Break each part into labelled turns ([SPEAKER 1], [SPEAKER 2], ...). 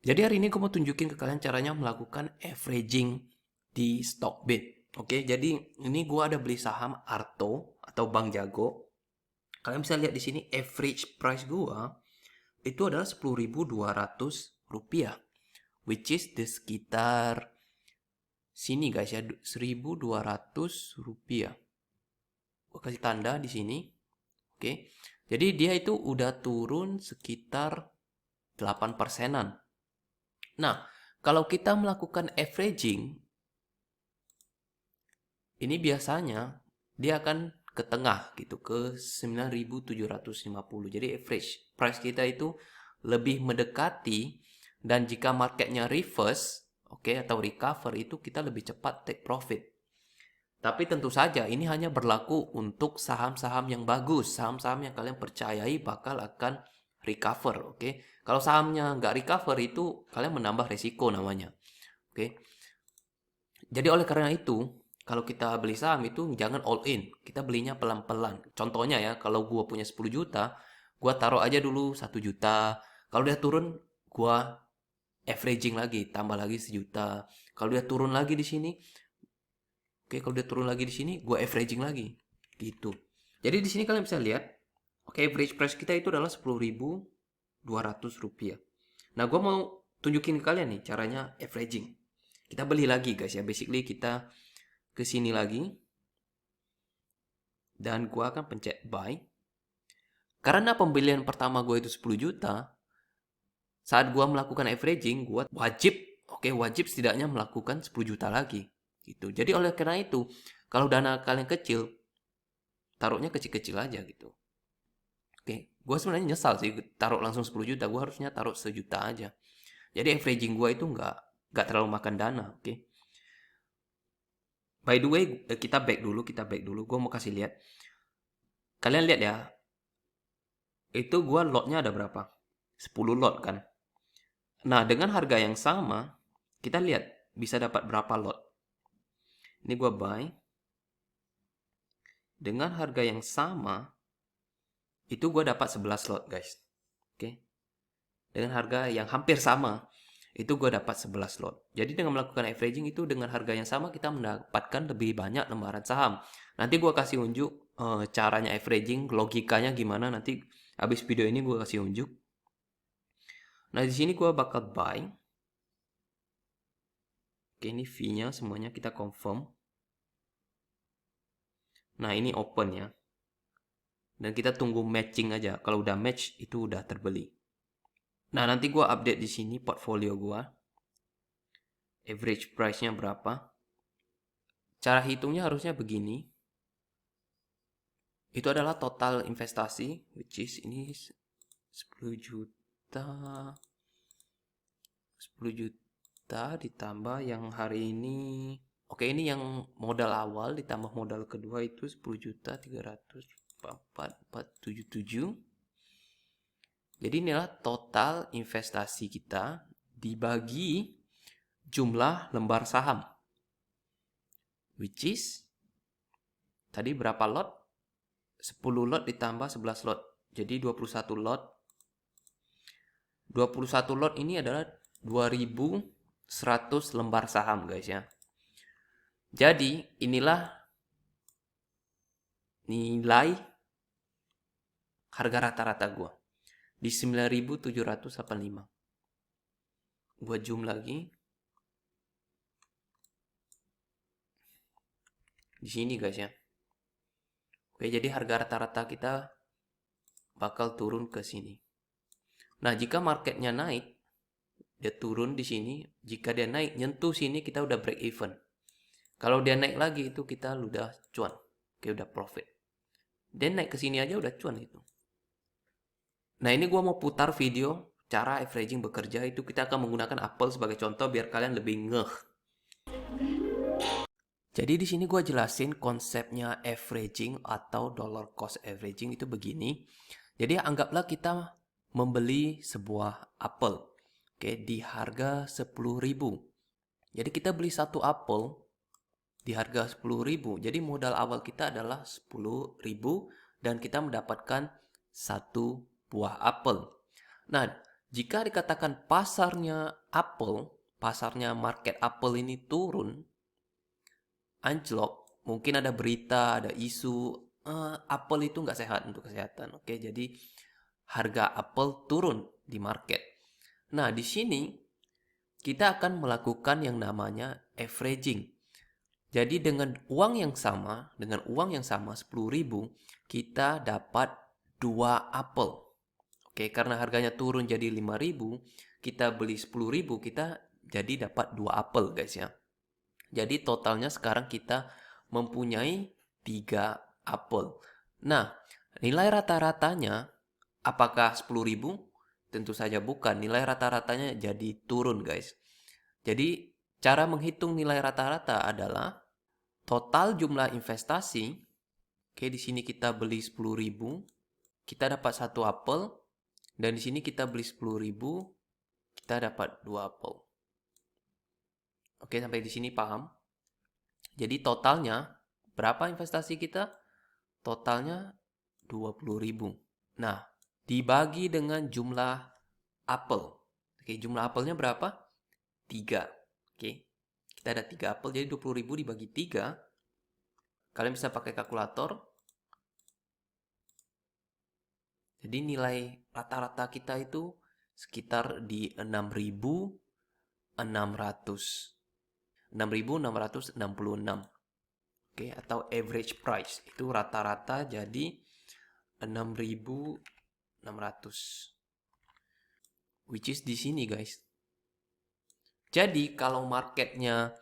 [SPEAKER 1] Jadi hari ini gue mau tunjukin ke kalian caranya melakukan averaging di Stockbit. Oke, jadi ini gue ada beli saham Arto atau Bank Jago. Kalian bisa lihat di sini average price gue itu adalah 10.200 rupiah, which is di sekitar sini guys ya, 1.200 rupiah. Gue kasih tanda di sini. Oke, jadi dia itu udah turun sekitar 8 persenan. Nah, kalau kita melakukan averaging, ini biasanya dia akan ke tengah gitu, ke 9.750. Jadi average price kita itu lebih mendekati, dan jika marketnya reverse, oke, atau recover, itu kita lebih cepat take profit. Tapi tentu saja ini hanya berlaku untuk saham-saham yang bagus, saham-saham yang kalian percayai bakal akan recover, oke. Kalau sahamnya nggak recover, itu kalian menambah resiko namanya, oke. Jadi oleh karena itu, kalau kita beli saham itu jangan all in. Kita belinya pelan-pelan. Contohnya ya, kalau gua punya 10 juta, gua taruh aja dulu 1 juta. Kalau dia turun, gua averaging lagi, tambah lagi 1 juta. Kalau dia turun lagi di sini, oke, kalau dia turun lagi di sini, gua averaging lagi. Gitu. Jadi di sini kalian bisa lihat, oke, average price kita itu adalah 10.200 rupiah. Nah, gua mau tunjukin ke kalian nih caranya averaging. Kita beli lagi guys ya. Basically kita ke sini lagi dan gua akan pencet buy. Karena pembelian pertama gue itu 10 juta, saat gua melakukan averaging, gua wajib, oke, wajib setidaknya melakukan 10 juta lagi. Gitu. Jadi oleh karena itu, kalau dana kalian kecil, taruhnya kecil-kecil aja gitu. Oke, gua sebenarnya nyesal sih taruh langsung 10 juta, gua harusnya taruh 1 juta aja. Jadi averaging gua itu nggak terlalu makan dana, oke. By the way, kita back dulu. Gua mau kasih lihat. Kalian lihat ya, itu gua lotnya ada berapa? 10 lot kan. Nah, dengan harga yang sama, kita lihat bisa dapat berapa lot. Ini gua buy. Dengan harga yang sama, itu gua dapat 11 lot, guys. Oke. Dengan harga yang hampir sama, itu gua dapat 11 lot. Jadi dengan melakukan averaging itu dengan harga yang sama, kita mendapatkan lebih banyak lembaran saham. Nanti gua kasih unjuk caranya averaging, logikanya gimana, nanti habis video ini gua kasih unjuk. Nah, di sini gua bakal buy. Oke, ini fee-nya semuanya kita confirm. Nah, ini open ya. Dan kita tunggu matching aja. Kalau udah match, itu udah terbeli. Nah, nanti gua update di sini portfolio gua. Average price-nya berapa. Cara hitungnya harusnya begini. Itu adalah total investasi, which is ini 10 juta. 10 juta ditambah yang hari ini. Oke, ini yang modal awal ditambah modal kedua itu 10 juta 300 4477. Jadi inilah total investasi kita dibagi jumlah lembar saham. Which is tadi berapa lot? 10 lot ditambah 11 lot. Jadi 21 lot. 21 lot ini adalah 2100 lembar saham guys ya. Jadi inilah nilai harga rata-rata gua di 9.785. Gua zoom lagi. Di sini guys ya. Oke, jadi harga rata-rata kita bakal turun ke sini. Nah, jika marketnya naik, dia turun di sini. Jika dia naik, nyentuh sini, kita udah break even. Kalau dia naik lagi, itu kita udah cuan. Oke, udah profit. Dia naik ke sini aja udah cuan itu. Nah, ini gua mau putar video cara averaging bekerja. Itu kita akan menggunakan Apple sebagai contoh biar kalian lebih ngeh. Jadi di sini gue jelasin konsepnya averaging atau dollar cost averaging itu begini. Jadi anggaplah kita membeli sebuah apel, oke, di harga 10.000. Jadi kita beli satu apel di harga 10.000. Jadi modal awal kita adalah 10.000 dan kita mendapatkan satu buah apel. Nah, Jika dikatakan pasarnya Apple, pasarnya market Apple ini turun, anjlok, mungkin ada berita, ada isu, Apple itu nggak sehat untuk kesehatan. Oke, jadi harga Apple turun di market. Nah, di sini kita akan melakukan yang namanya averaging. Jadi dengan uang yang sama, 10.000, kita dapat 2 apel. Oke, karena harganya turun jadi 5.000, kita beli 10.000, kita jadi dapat 2 apel, guys ya. Jadi totalnya sekarang kita mempunyai 3 apel. Nah, nilai rata-ratanya apakah 10.000? Tentu saja bukan. Nilai rata-ratanya jadi turun, guys. Jadi cara menghitung nilai rata-rata adalah total jumlah investasi. Oke, di sini kita beli 10.000, kita dapat 1 apel, dan di sini kita beli 10.000, kita dapat 2 apel. Oke, sampai di sini paham? Jadi totalnya berapa investasi kita? Totalnya 20.000. Nah, dibagi dengan jumlah apel. Oke, jumlah apelnya berapa? 3. Oke. Kita ada 3 apel, jadi 20.000 dibagi 3. Kalian bisa pakai kalkulator. Jadi nilai rata-rata kita itu sekitar di 6.600. 6.666. Oke, atau average price. Itu rata-rata jadi 6.600. Which is di sini, guys. Jadi kalau marketnya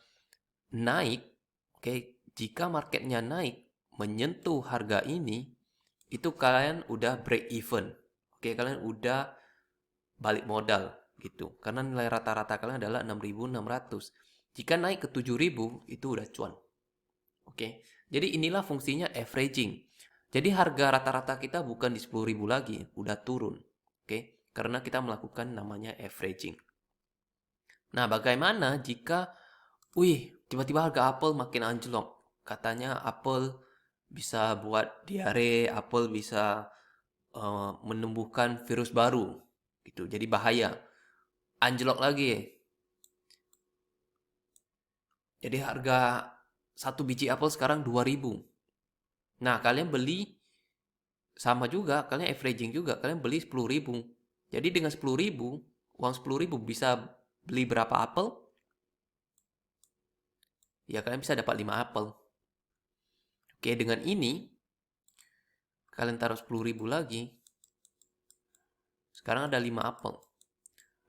[SPEAKER 1] naik, oke, jika marketnya naik menyentuh harga ini, itu kalian udah break even. Oke, kalian udah balik modal gitu. Karena nilai rata-rata kalian adalah 6.600. Jika naik ke 7.000, itu udah cuan. Oke. Jadi inilah fungsinya averaging. Jadi harga rata-rata kita bukan di 10.000 lagi, udah turun. Oke, karena kita melakukan namanya averaging. Nah, bagaimana jika tiba-tiba harga apel makin anjlok? Katanya apel bisa buat diare, apel bisa menumbuhkan virus baru gitu. Jadi bahaya. Anjlok lagi. Jadi harga satu biji apel sekarang 2.000. Nah, kalian beli sama juga, kalian averaging juga, kalian beli 10.000. Jadi dengan 10.000, uang 10.000 bisa beli berapa apel? Ya, kalian bisa dapat 5 apel. Oke, dengan ini kalian taruh 10.000 lagi. Sekarang ada 5 apel.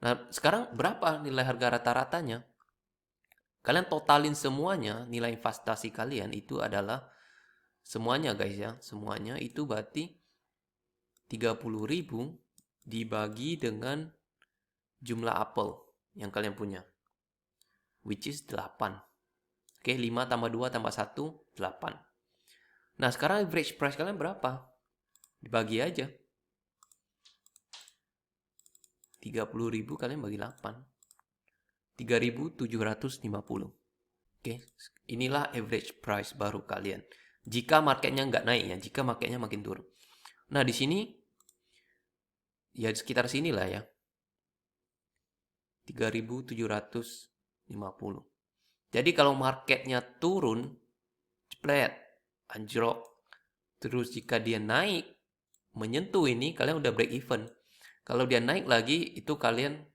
[SPEAKER 1] Nah, sekarang berapa nilai harga rata-ratanya? Kalian totalin semuanya, nilai investasi kalian itu adalah semuanya, guys ya. Semuanya itu berarti 30.000 dibagi dengan jumlah apel yang kalian punya, which is 8. Oke, 5 tambah 2 tambah 1, 8. Nah, sekarang average price kalian berapa? Dibagi aja. 30.000 kalian bagi 8. 3.750. Oke, inilah average price baru kalian. Jika marketnya nggak naik ya, jika marketnya makin turun. Nah, di sini ya sekitar sini lah ya. 3.750. Jadi kalau marketnya turun, jepret, anjlok. Terus jika dia naik, menyentuh ini, kalian udah break even. Kalau dia naik lagi, itu kalian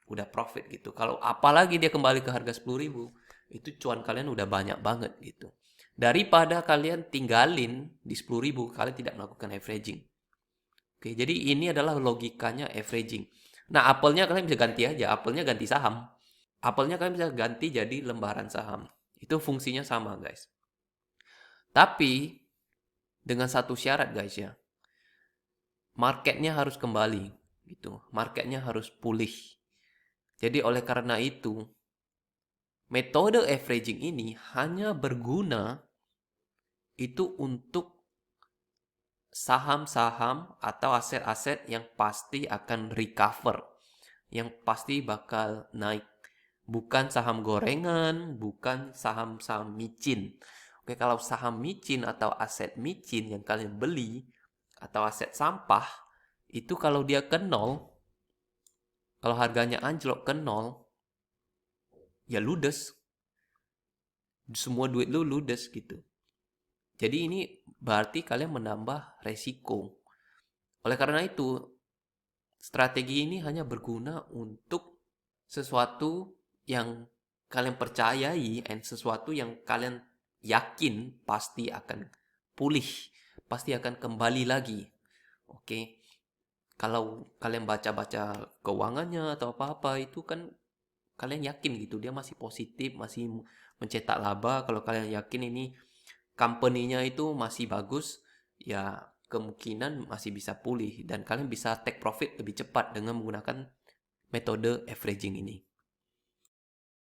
[SPEAKER 1] udah profit gitu. Kalau apalagi dia kembali ke harga 10.000, itu cuan kalian udah banyak banget gitu. Daripada kalian tinggalin di 10.000, kalian tidak melakukan averaging. Oke, jadi ini adalah logikanya averaging. Nah, apelnya kalian bisa ganti aja. Apelnya ganti saham. Apelnya kalian bisa ganti jadi lembaran saham. Itu fungsinya sama, guys. Tapi dengan satu syarat, guys ya. Marketnya harus kembali gitu. Marketnya harus pulih. Jadi oleh karena itu, metode averaging ini hanya berguna itu untuk saham-saham atau aset-aset yang pasti akan recover, yang pasti bakal naik. Bukan saham gorengan, bukan saham-saham micin. Oke, kalau saham micin atau aset micin yang kalian beli, atau aset sampah, itu kalau dia ke nol, Kalau harganya anjlok ke nol, ya ludes. Semua duit lu ludes gitu. Jadi ini berarti kalian menambah resiko. Oleh karena itu, strategi ini hanya berguna untuk sesuatu yang kalian percayai dan sesuatu yang kalian yakin pasti akan pulih, pasti akan kembali lagi. Oke. Kalau kalian baca-baca keuangannya atau apa-apa itu kan kalian yakin gitu dia masih positif, masih mencetak laba. Kalau kalian yakin ini company-nya itu masih bagus, ya kemungkinan masih bisa pulih dan kalian bisa take profit lebih cepat dengan menggunakan metode averaging ini.